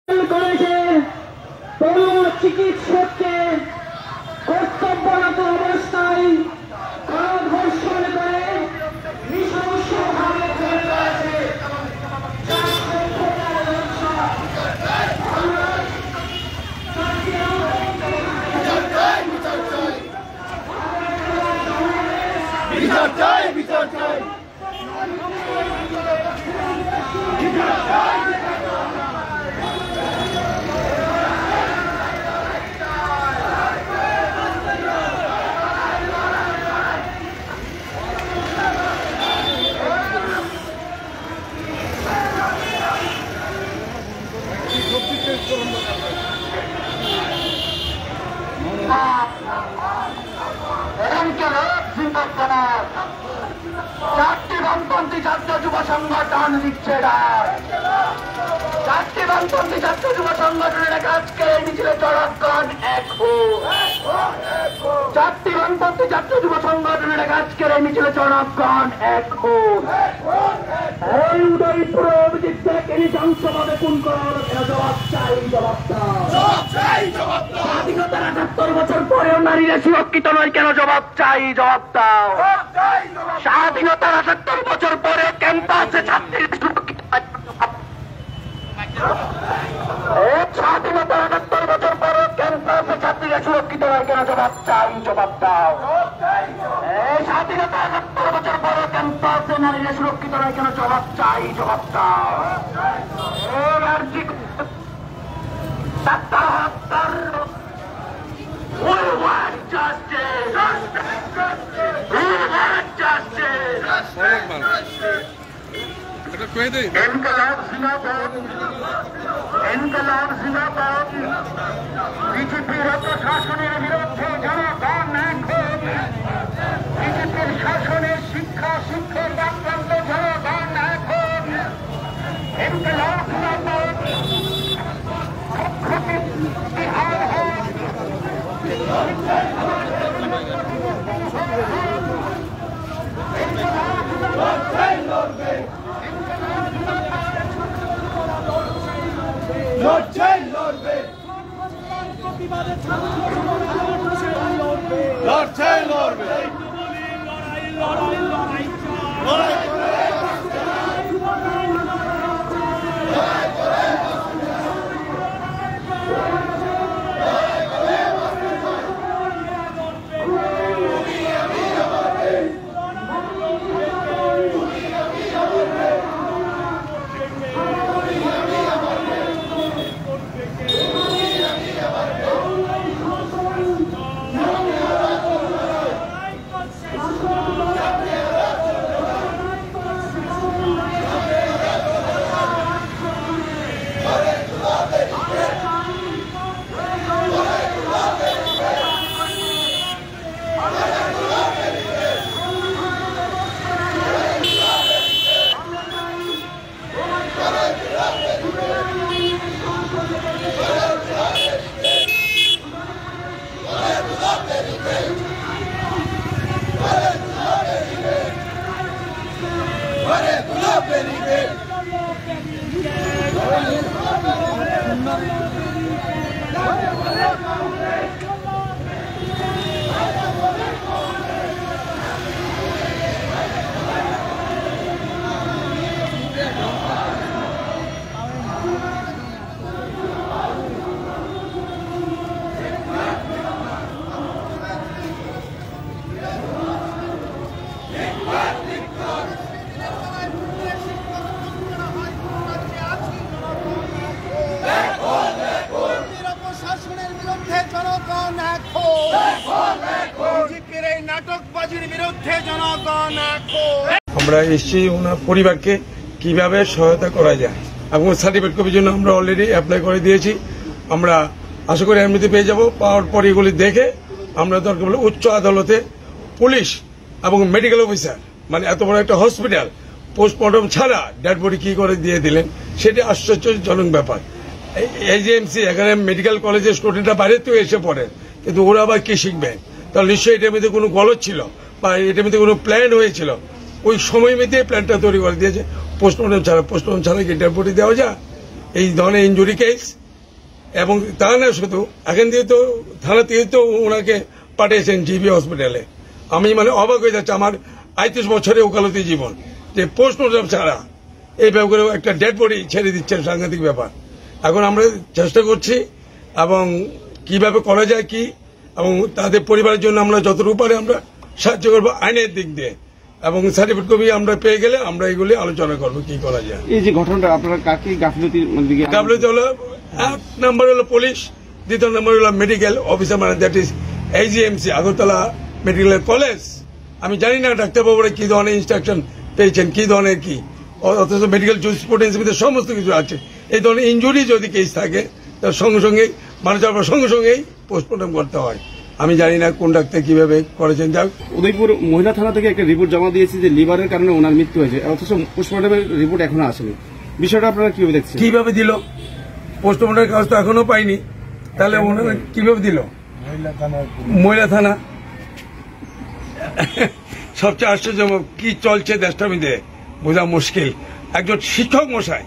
করেছে তরুণ চিকিৎসককে কর্তব্যরত অবস্থায় গণধর্ষণ করে নৃশংসভাবে খুন করেছে। বিচার চাই, বিচার চাই। চারটি বামপন্থী ছাত্র যুব সংগঠন দিচ্ছে রায়। চারটি বামপন্থী ছাত্র যুব সংগঠনের আজকে মিছিলে জনগণ এক হো। চারটি বামপন্থী ছাত্র যুব সংগঠনের আজকের এই মিছিলে জনগণ এক হো। এই উদয়পুর অভিজিৎ থেকে নৃশংসভাবে খুন করার জবাব চাই, জবাব দাও। স্বাধীনতার ৭৮ বছর পরেও নারীরা সুরক্ষিত নয় কেন? জবাব চাই, জবাব দাও। স্বাধীনতার ৭৮ বছর পরে ক্যাম্পাসে ছাত্রীরা সুরক্ষিত স্বাধীনতার ৭৮ বছর পরে ক্যাম্পাসে ছাত্রীরা সুরক্ষিত নয় কেন? জবাব চাই, জবাব দাও। স্বাধীনতার ৭৮ বছর পরে ক্যাম্পাসে নারীরা সুরক্ষিত নয় কেন? জবাব চাই, জবাব দাও। We want justice. We want justice. इनकलाब जिंदाबाद, इनकलाब जिंदाबाद। বিজেপির প্রশাসনের বিরুদ্ধে জনগণ এক হোক। বিজেপির শাসনের শিক্ষা শিক্ষক আক্রান্ত জনগণ এক হোক। ইনকলাব জিন্দাবাদ। বিহার হোক। আমরা এসেছি ওনার পরিবারকে কিভাবে সহায়তা করা যায় এবং সার্টিফিকেট কপির জন্য আমরা অলরেডি অ্যাপ্লাই করে দিয়েছি। আমরা আশা করি এমনিতে পেয়ে যাব। পাওয়ার পর এগুলি দেখে আমরা দরকার হলে উচ্চ আদালতে পুলিশ এবং মেডিকেল অফিসার মানে এত বড় একটা হসপিটাল পোস্টমর্টম ছাড়া ডেড বডি কি করে দিয়ে দিলেন সেটি আশ্চর্যজনক ব্যাপার। এজিএমসি এখানে মেডিকেল কলেজের স্টুডেন্টরা বাইরে তো এসে পড়ে, কিন্তু ওরা আবার কি শিখবেন? তাহলে নিশ্চয়ই এটার মধ্যে কোনো গলদ ছিল বা এটার মধ্যে কোনো প্ল্যান হয়েছিল। ওই সময় মধ্যে প্ল্যানটা তৈরি করে দিয়েছে পোস্টমর্টম ছাড়া। পোস্টমর্টম ছাড়া কি ডেড বডি দেওয়া যায়? এই ধরনের ইনজুরি কেস, এবং তা না শুধু এখান দিয়ে তো থানা থেকে তো ওনাকে পাঠিয়েছেন জিবি হসপিটালে। আমি মানে অবাক হয়ে যাচ্ছে, আমার ৩৫ বছরের ওকালতি জীবন, যে পোস্টমর্টম ছাড়া এই ব্যাপারে একটা ডেড বডি ছেড়ে দিচ্ছেন, সাংঘাতিক ব্যাপার। এখন আমরা চেষ্টা করছি এবং কিভাবে করা যায় কি, এবং তাদের পরিবারের জন্য আমরা যতটুকু পারি আমরা সাহায্য করবো আইনের দিক দিয়ে, এবং সার্টিফিকেট কপি আমরা পেয়ে গেলে আমরা এগুলি আলোচনা করবো কি করা যায়। এই যে ঘটনাটা আপনারা কাকে গাফিলতি হলো এক নম্বর হলো পুলিশ, দ্বিতীয় নম্বর হলো মেডিকেল অফিসার, মানে that is AGMC Agartala medical college. আমি জানি না ডাক্তারবাবুরা কি ধরনের ইনস্ট্রাকশন পেয়েছেন, কি ধরনের কি, অথচ মেডিকেল জুরিসপ্রুডেন্সের সমস্ত কিছু আছে। এই ধরনের ইনজুরি যদি কেস থাকে তার সঙ্গে সঙ্গে মানুষ সঙ্গে সঙ্গেই পোস্টমর্টম করতে হয়। আমি জানি না কোন ডাক্তার কিভাবে করেছেন। যাক, উদয়পুর মহিলা থানা থেকে একটা রিপোর্ট জমা দিয়েছে যে লিভারের কারণে ওনার মৃত্যু হয়েছে, অথচ পোস্টমর্টমের রিপোর্ট এখনো আসেনি। বিষয়টা আপনারা কিভাবে দেখছেন? কিভাবে দিল? পোস্টমর্টমের কাজ তো এখনো পাইনি, তাহলে ওনারা কিভাবে দিল? মহিলা থানা। সবচেয়ে আশ্চর্যজনক কি চলছে দেশটার মধ্যে বোঝা মুশকিল। একজন শিক্ষক মশাই,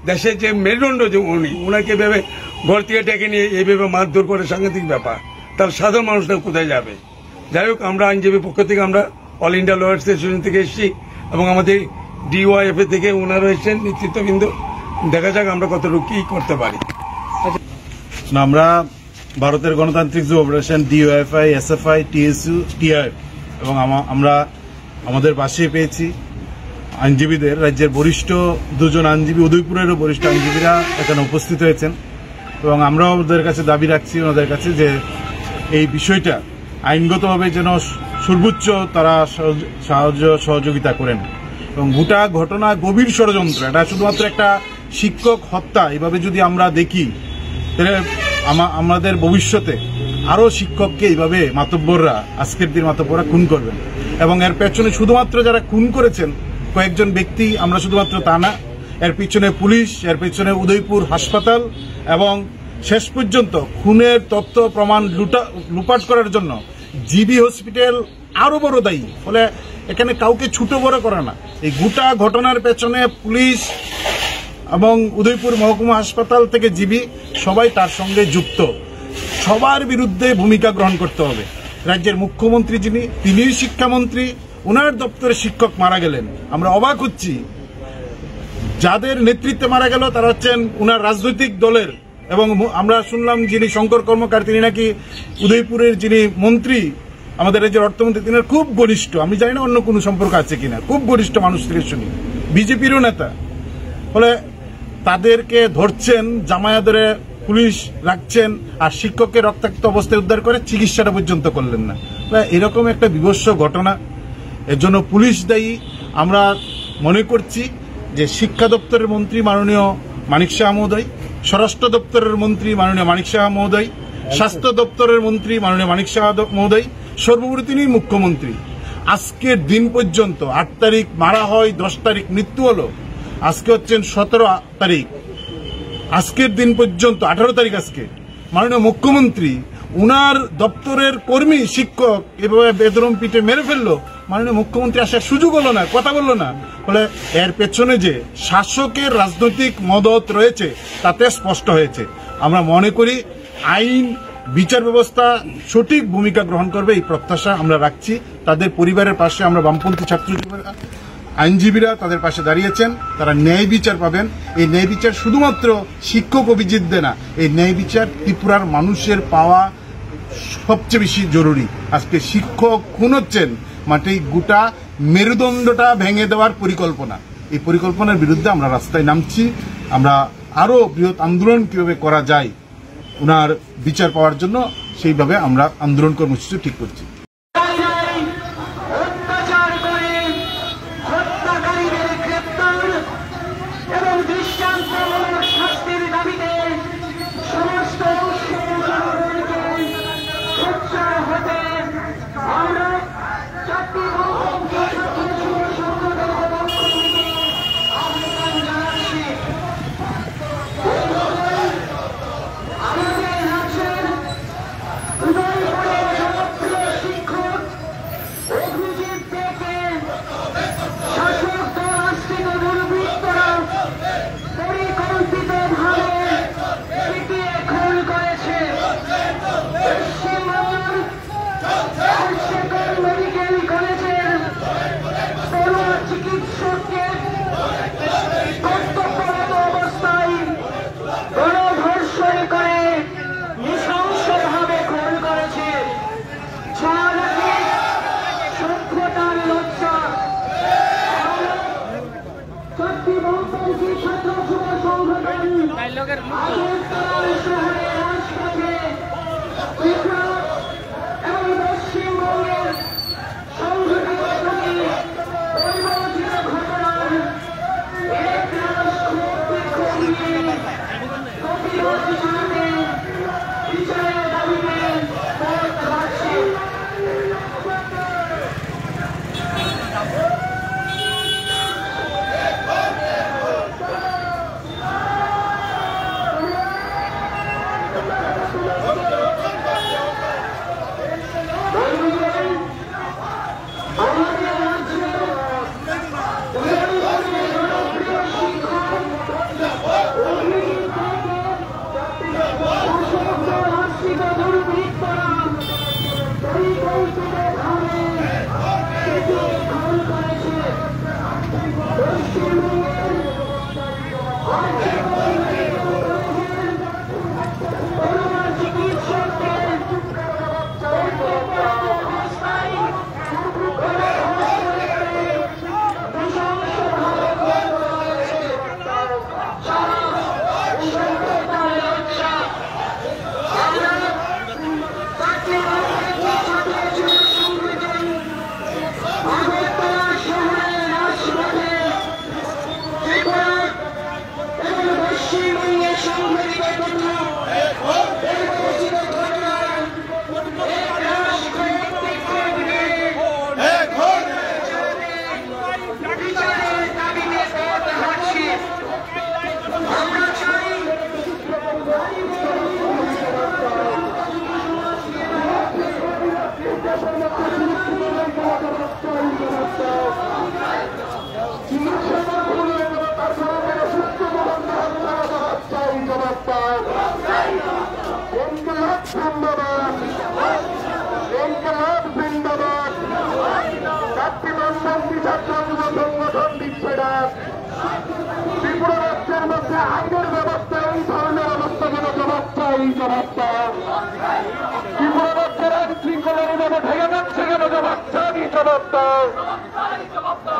দেশের যে মেরুদণ্ড যে উনাকে ভেবে ঘর থেকে ডেকে নিয়ে এইভাবে মারধর করে, সাংঘাতিক ব্যাপার। তার সাধারণ মানুষরা কোথায় যাবে? যাই হোক, আমরা আইনজীবী পক্ষ থেকে আমরা অল ইন্ডিয়া লয়ার্স অ্যাসোসিয়েশন থেকে এসেছি, এবং আমাদের DYFA থেকে ওনারা এসেছেন নেতৃত্ববৃন্দ। দেখা যাক আমরা কতটুকু কি করতে পারি। আমরা ভারতের গণতান্ত্রিক যুব federation, DYFI, SFI, TSU, TIF এবং আমরা আমাদের পাশে পেয়েছি আইনজীবীদের। রাজ্যের বরিষ্ঠ দুজন আইনজীবী, উদয়পুরেরও বরিষ্ঠ আইনজীবীরা এখানে উপস্থিত হয়েছেন, এবং আমরাও ওদের কাছে দাবি রাখছি ওনাদের কাছে যে এই বিষয়টা আইনগতভাবে যেন সর্বোচ্চ তারা সাহায্য সহযোগিতা করেন। এবং গোটা ঘটনা গভীর ষড়যন্ত্র, এটা শুধুমাত্র একটা শিক্ষক হত্যা এভাবে যদি আমরা দেখি, তাহলে আমাদের ভবিষ্যতে আরো শিক্ষককে এইভাবে মাতব্বররা, আজকের দিন মাতব্বররা খুন করবেন। এবং এর পেছনে শুধুমাত্র যারা খুন করেছেন কয়েকজন ব্যক্তি, আমরা শুধুমাত্র তা না, এর পিছনে পুলিশ, এর পিছনে উদয়পুর হাসপাতাল, এবং শেষ পর্যন্ত খুনের তথ্য প্রমাণ লুপাট করার জন্য জিবি হসপিটাল আরো বড় দায়ী। ফলে এখানে কাউকে ছোট বড় করে না, এই গোটা ঘটনার পেছনে পুলিশ এবং উদয়পুর মহকুমা হাসপাতাল থেকে জিবি সবাই তার সঙ্গে যুক্ত। সবার বিরুদ্ধে ভূমিকা গ্রহণ করতে হবে। রাজ্যের মুখ্যমন্ত্রী যিনি, তিনি শিক্ষামন্ত্রী, ওনার দপ্তরে শিক্ষক মারা গেলেন। আমরা অবাক হচ্ছি, যাদের নেতৃত্বে মারা গেল তারা হচ্ছেন ওনার রাজনৈতিক দলের, এবং আমরা শুনলাম যিনি শঙ্কর কর্মকার, তিনি নাকি উদয়পুরের যিনি মন্ত্রী, আমাদের রাজ্যের অর্থমন্ত্রী, তিনি খুব ঘনিষ্ঠ। আমি জানি না অন্য কোনো সম্পর্ক আছে কিনা, খুব ঘনিষ্ঠ মানুষ থেকে শুনি, বিজেপিরও নেতা। ফলে তাদেরকে ধরছেন, জামায়া ধরে পুলিশ রাখছেন, আর শিক্ষককে রক্তাক্ত অবস্থায় উদ্ধার করে চিকিৎসাটা পর্যন্ত করলেন না। এরকম একটা বিভৎস ঘটনা, এর জন্য পুলিশ দায়ী। আমরা মনে করছি যে শিক্ষা দপ্তরের মন্ত্রী মাননীয় মানিক সাহা মহোদয়, স্বরাষ্ট্র দপ্তরের মন্ত্রী মাননীয় মানিক সাহা মহোদয়, স্বাস্থ্য দপ্তরের মন্ত্রী মাননীয় মানিক সাহা মহোদয়, সর্বোপরি তিনি মুখ্যমন্ত্রী। আজকের দিন পর্যন্ত 8 তারিখ মারা হয়, 10 তারিখ মৃত্যু হলো, আজকে হচ্ছেন 17 তারিখ, আজকের দিন পর্যন্ত 18 তারিখ আজকে মাননীয় মুখ্যমন্ত্রী উনার দপ্তরের কর্মী শিক্ষক এভাবে বেদরম পিঠে মেরে ফেললো। মাননীয় মুখ্যমন্ত্রী আসার সুযোগ হলো না, কথা বললো না। ফলে এর পেছনে যে শাসকের রাজনৈতিক মদত রয়েছে তাতে স্পষ্ট হয়েছে। আমরা মনে করি আইন বিচার ব্যবস্থা সঠিক ভূমিকা গ্রহণ করবে, এই প্রত্যাশা আমরা রাখছি। তাদের পরিবারের পাশে আমরা বামপন্থী ছাত্রজীবীরা, আইনজীবীরা তাদের পাশে দাঁড়িয়েছেন, তারা ন্যায় বিচার পাবেন। এই ন্যায় বিচার শুধুমাত্র শিক্ষক অভিজিৎ দে না, এই ন্যায় বিচার ত্রিপুরার মানুষের পাওয়া সবচেয়ে বেশি জরুরি। আজকে শিক্ষক খুন হচ্ছেন, মাঠে গোটা মেরুদণ্ডটা ভেঙে দেওয়ার পরিকল্পনা, এই পরিকল্পনার বিরুদ্ধে আমরা রাস্তায় নামছি। আমরা আরো বৃহৎ আন্দোলন কিভাবে করা যায় ওনার বিচার পাওয়ার জন্য, সেইভাবে আমরা আন্দোলন কর্মসূচি ঠিক করছি। অত্যাচার করে হত্যাকারীদের গ্রেপ্তার এবং দৃষ্টান্তমূলক শাস্তির দাবিতে সমস্ত জনগণকে সোচ্চার হতে আমরা 4টি আহ্বান জানাচ্ছি। আমাদের রাজ্যের উদয়পুরের জনপ্রিয় আগরতলা শহরের রাজপথে ত্রিপুরা এবং পশ্চিমবঙ্গের সংঘটিত প্রতি পরিবর্তিত ঘটনার এক রাষ্ট্র নিয়ে প্রতিবাদ জানাতে বিচারের দাবিতে পথ হাঁটছে। আমাদের রাজ্যে জনপ্রিয় শিক্ষক শাসক দুর্বৃত্তরা পরিকল্পিতভাবে সেতু দখল করেছে। পশ্চিমবঙ্গের করোনা চিকিৎসকদের অবস্থায় আগরতলা শহরের রাজপথে ত্রিপুরা এবং পশ্চিমবঙ্গের সংঘটিত পরিবর্তিত ঘটনার এক রাষ্ট্র বিচারের দাবিতে পথ হাঁটছি। আমরা চাই সংগঠন দিচ্ছে ডাক। ত্রিপুরা রাজ্যের মধ্যে আইনের ব্যবস্থা এই ধরনের অবস্থা যেন জবাব চাই, জবাব চাই। ত্রিপুরা রাজ্যের আইন শৃঙ্খলার ভাবে ভেঙে যাচ্ছে কেন, জবাব চাই, জবাব দাও।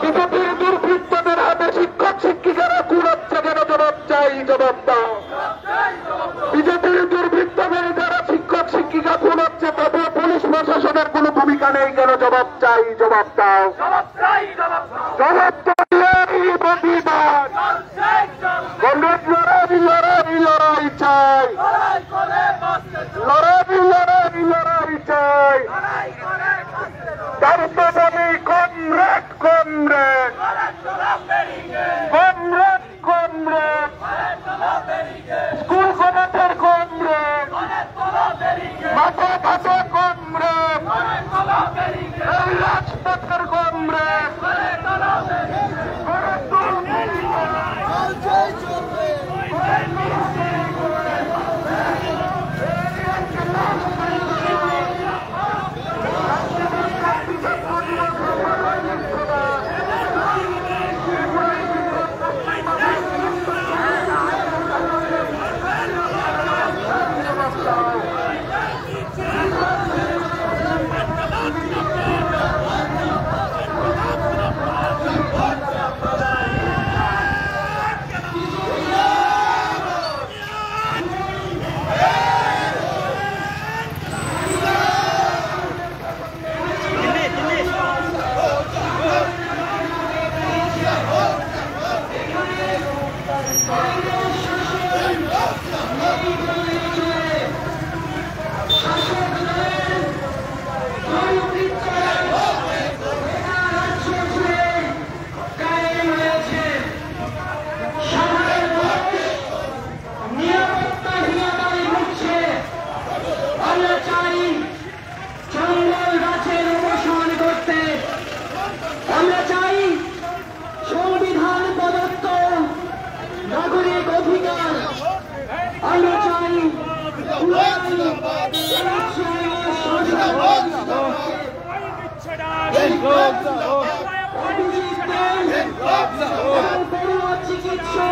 বিজেপির দুর্বৃত্তদের হাতে শিক্ষক শিক্ষিকারা কুড়াচ্ছে কেন, জবাব চাই, জবাব দাও। বিজেপির দুর্বৃত্তদের যারা শিক্ষক শিক্ষিকা কুড়াচ্ছে তাদের পুলিশ প্রশাসনের কোনো ভূমিকা নেই কেন, জবাব চাই, জবাব দাও। জবাব চাই প্রতিবাদ। কংগ্রেস লড়াই চাই, লড়াই চাই। তার তো বলি comrade comrade comrade comrade school কলেজের কমরেড মাথা ঘাটে কমরেড এই রাজপথের কমরেড চিকিৎসা